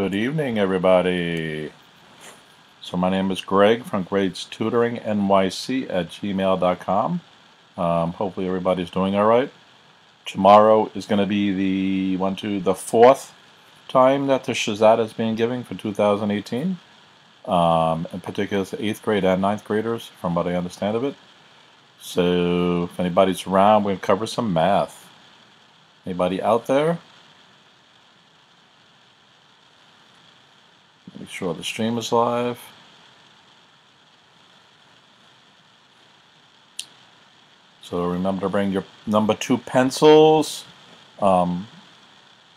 Good evening, everybody. So my name is Greg from GregsTutoringNYC at gmail.com. Hopefully everybody's doing all right. Tomorrow is going to be the fourth time that the SHSAT is being given for 2018. In particular, it's the 8th grade and 9th graders, from what I understand of it. So if anybody's around, we're going to cover some math. Anybody out there? Make sure the stream is live. So remember to bring your number 2 pencils, an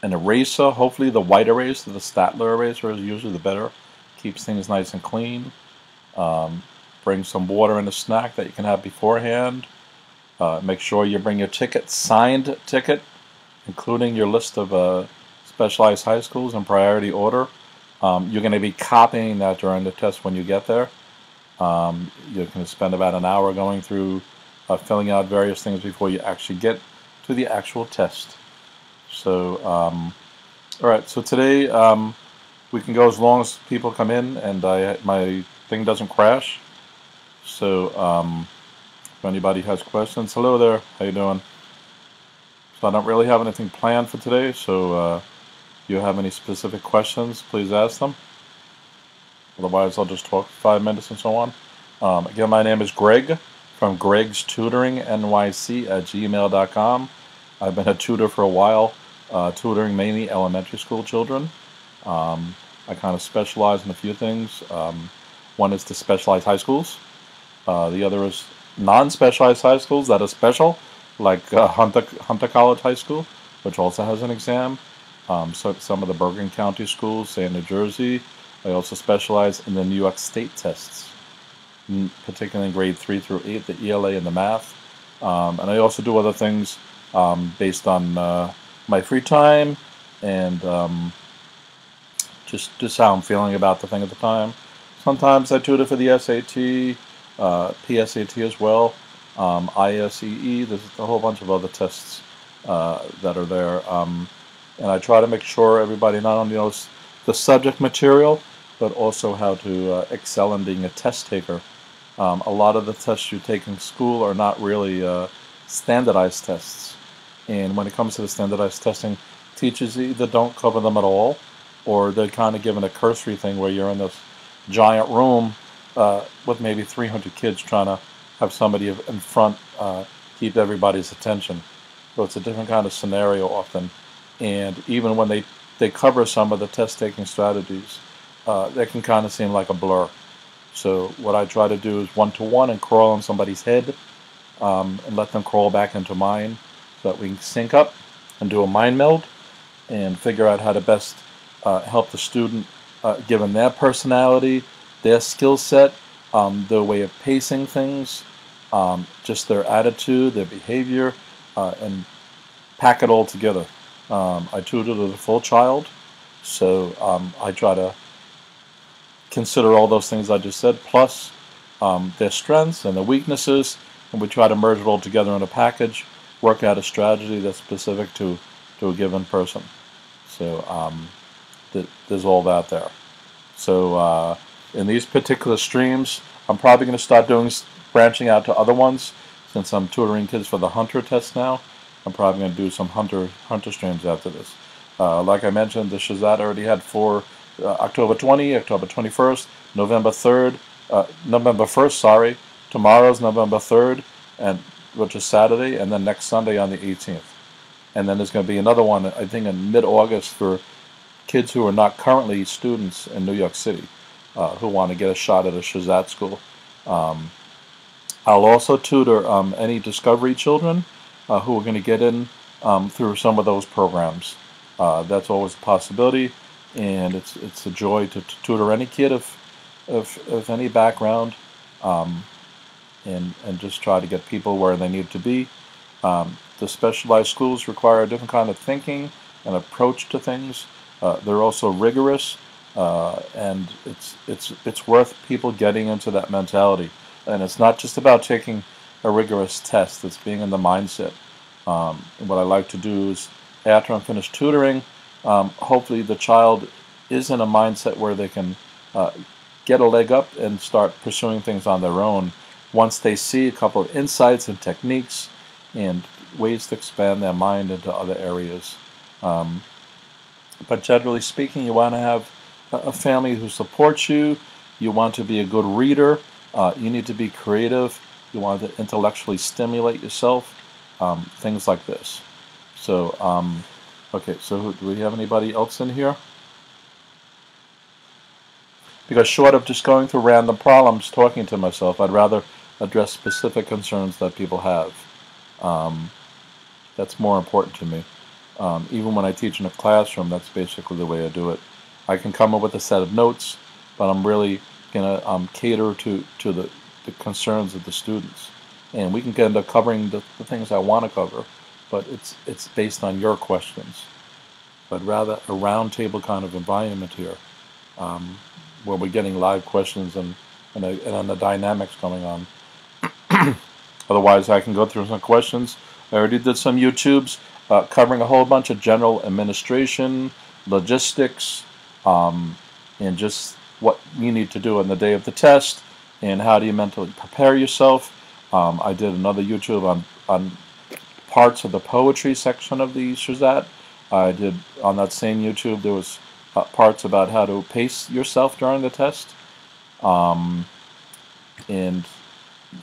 eraser, hopefully the white eraser, the Statler eraser is usually the better. Keeps things nice and clean. Bring some water and a snack that you can have beforehand. Make sure you bring your ticket, signed ticket, including your list of specialized high schools in priority order. You're going to be copying that during the test when you get there. You're going to spend about an hour going through filling out various things before you actually get to the actual test. So, all right, so today we can go as long as people come in and my thing doesn't crash. So if anybody has questions, hello there, how you doing? So I don't really have anything planned for today, so if you have any specific questions, please ask them. Otherwise, I'll just talk for 5 minutes and so on. Again, my name is Greg from GregsTutoringNYC at gmail.com. I've been a tutor for a while, tutoring mainly elementary school children. I kind of specialize in a few things. One is the specialized high schools. The other is non-specialized high schools that are special, like Hunter College High School, which also has an exam. So some of the Bergen County schools, say in New Jersey. I also specialize in the New York State tests, particularly in grade 3 through 8, the ELA and the math. And I also do other things based on my free time and just how I'm feeling about the thing at the time. Sometimes I tutor for the SAT, PSAT as well, ISEE. There's a whole bunch of other tests that are there. And I try to make sure everybody not only knows the subject material, but also how to excel in being a test taker. A lot of the tests you take in school are not really standardized tests. And when it comes to the standardized testing, teachers either don't cover them at all, or they're kind of given a cursory thing where you're in this giant room with maybe 300 kids trying to have somebody in front keep everybody's attention. So it's a different kind of scenario often. And even when they cover some of the test-taking strategies, they can kind of seem like a blur. So what I try to do is one-to-one and crawl on somebody's head and let them crawl back into mine so that we can sync up and do a mind meld and figure out how to best help the student given their personality, their skill set, their way of pacing things, just their attitude, their behavior, and pack it all together. I tutor the full child, so I try to consider all those things I just said, plus their strengths and their weaknesses, and we try to merge it all together in a package, work out a strategy that's specific to a given person. So there's all that there. So in these particular streams, I'm probably going to start branching out to other ones, since I'm tutoring kids for the Hunter test now. I'm probably going to do some Hunter streams after this. Like I mentioned, the SHSAT already had for October 20, October 21st, November 1st, sorry. Tomorrow's November 3rd, which is Saturday, and then next Sunday on the 18th. And then there's going to be another one, I think, in mid-August for kids who are not currently students in New York City who want to get a shot at a SHSAT school. I'll also tutor any Discovery children who are going to get in through some of those programs. That's always a possibility, and it's a joy to tutor any kid of any background, and just try to get people where they need to be. The specialized schools require a different kind of thinking and approach to things. They're also rigorous, and it's worth people getting into that mentality. And it's not just about taking a rigorous test, it's being in the mindset. What I like to do is, after I'm finished tutoring, hopefully the child is in a mindset where they can get a leg up and start pursuing things on their own once they see a couple of insights and techniques and ways to expand their mind into other areas. But generally speaking, you want to have a family who supports you. You want to be a good reader. You need to be creative. You want to intellectually stimulate yourself. Things like this. So, okay, so do we have anybody else in here? Because short of just going through random problems, talking to myself, I'd rather address specific concerns that people have. That's more important to me. Even when I teach in a classroom, that's basically the way I do it. I can come up with a set of notes, but I'm really going to cater to the concerns of the students. And we can end up covering the things I want to cover, but it's based on your questions. But rather a roundtable kind of environment here, where we're getting live questions and the dynamics going on. Otherwise, I can go through some questions. I already did some YouTubes covering a whole bunch of general administration, logistics, and just what you need to do on the day of the test, and how do you mentally prepare yourself. I did another YouTube on parts of the poetry section of the SHSAT. I did on that same YouTube, there was parts about how to pace yourself during the test, and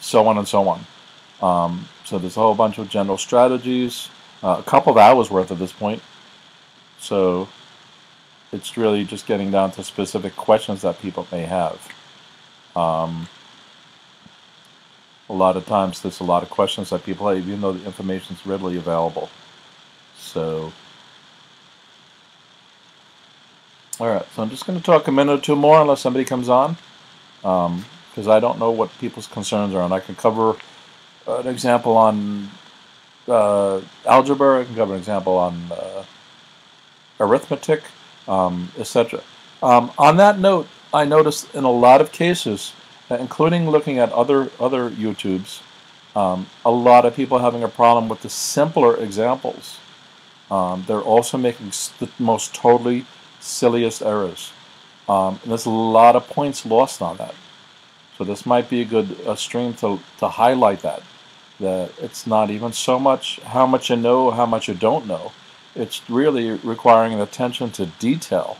so on and so on. So there's a whole bunch of general strategies, a couple of hours worth at this point. So it's really just getting down to specific questions that people may have. A lot of times there's a lot of questions that people have, even though the information is readily available. So, alright, so I'm just going to talk a minute or two more unless somebody comes on, because I don't know what people's concerns are, and I can cover an example on algebra, I can cover an example on arithmetic, etc. On that note, I noticed in a lot of cases, including looking at other YouTubes, a lot of people having a problem with the simpler examples. They're also making the most totally silliest errors. And there's a lot of points lost on that. So this might be a good stream to highlight that it's not even so much how much you know, how much you don't know. It's really requiring an attention to detail.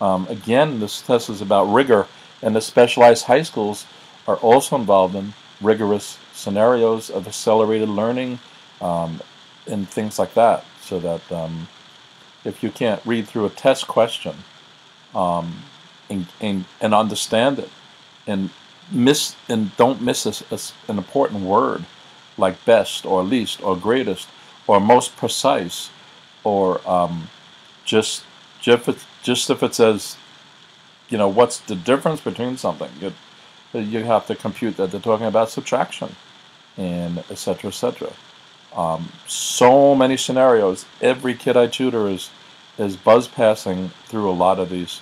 Again, this test is about rigor, and the specialized high schools are also involved in rigorous scenarios of accelerated learning and things like that. So that if you can't read through a test question and understand it, and don't miss an important word like best or least or greatest or most precise, or just if it says, you know, what's the difference between something, you have to compute that they're talking about subtraction, and etc. etc. So many scenarios. Every kid I tutor is buzz passing through a lot of these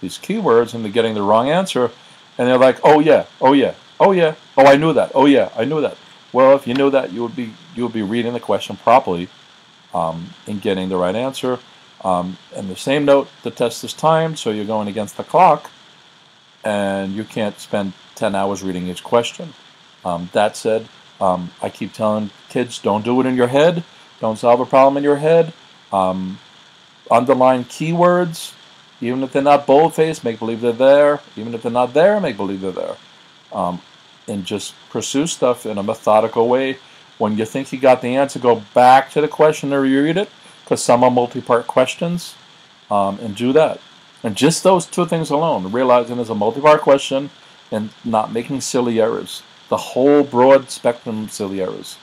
keywords, and they're getting the wrong answer, and they're like, oh yeah, oh yeah, oh yeah, oh I knew that, oh yeah, I knew that. Well, if you knew that, you would be reading the question properly and getting the right answer. And the same note, the test is timed, so you're going against the clock, and you can't spend 10 hours reading each question. That said, I keep telling kids, don't do it in your head. Don't solve a problem in your head. Underline keywords. Even if they're not bold-faced, make believe they're there. Even if they're not there, make believe they're there. And just pursue stuff in a methodical way. When you think you got the answer, go back to the question and reread it, because some are multi-part questions, and do that. And just those two things alone, realizing there's a multi-part question and not making silly errors. The whole broad spectrum of silly errors.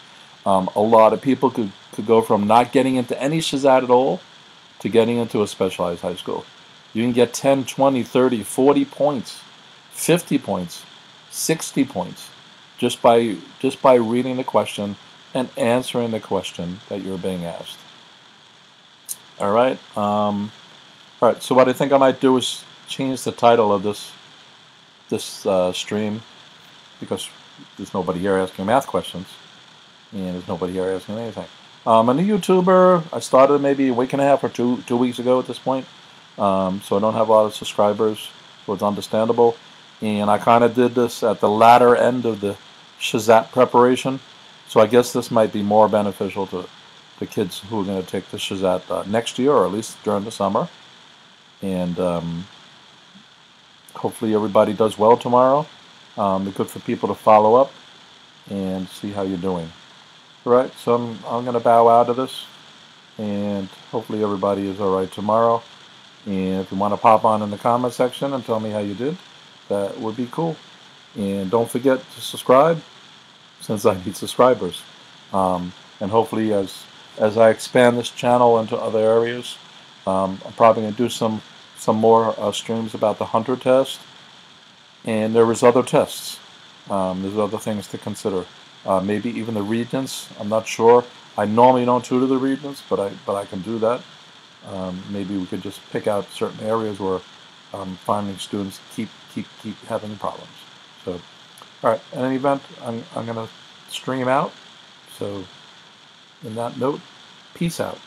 A lot of people could go from not getting into any SHSAT at all to getting into a specialized high school. You can get 10, 20, 30, 40 points, 50 points, 60 points just by reading the question and answering the question that you're being asked. All right. All right. So what I think I might do is change the title of this stream, because there's nobody here asking math questions, and there's nobody here asking anything. I'm a YouTuber. I started maybe a week and a half or two weeks ago at this point. so I don't have a lot of subscribers, so it's understandable. And I kind of did this at the latter end of the SHSAT preparation, so I guess this might be more beneficial to the kids who are going to take the SHSAT next year, or at least during the summer. And hopefully everybody does well tomorrow. It's good for people to follow up and see how you're doing. All right, so I'm going to bow out of this, and hopefully everybody is all right tomorrow. And if you want to pop on in the comment section and tell me how you did, that would be cool. And don't forget to subscribe, since I need subscribers. And hopefully as I expand this channel into other areas, I'm probably going to do some more streams about the Hunter test. And there is other tests. There's other things to consider. Maybe even the Regents. I'm not sure. I normally don't tutor the Regents, but I can do that. Maybe we could just pick out certain areas where finding students keep having problems. So, all right. In any event, I'm going to stream out. So, in that note, peace out.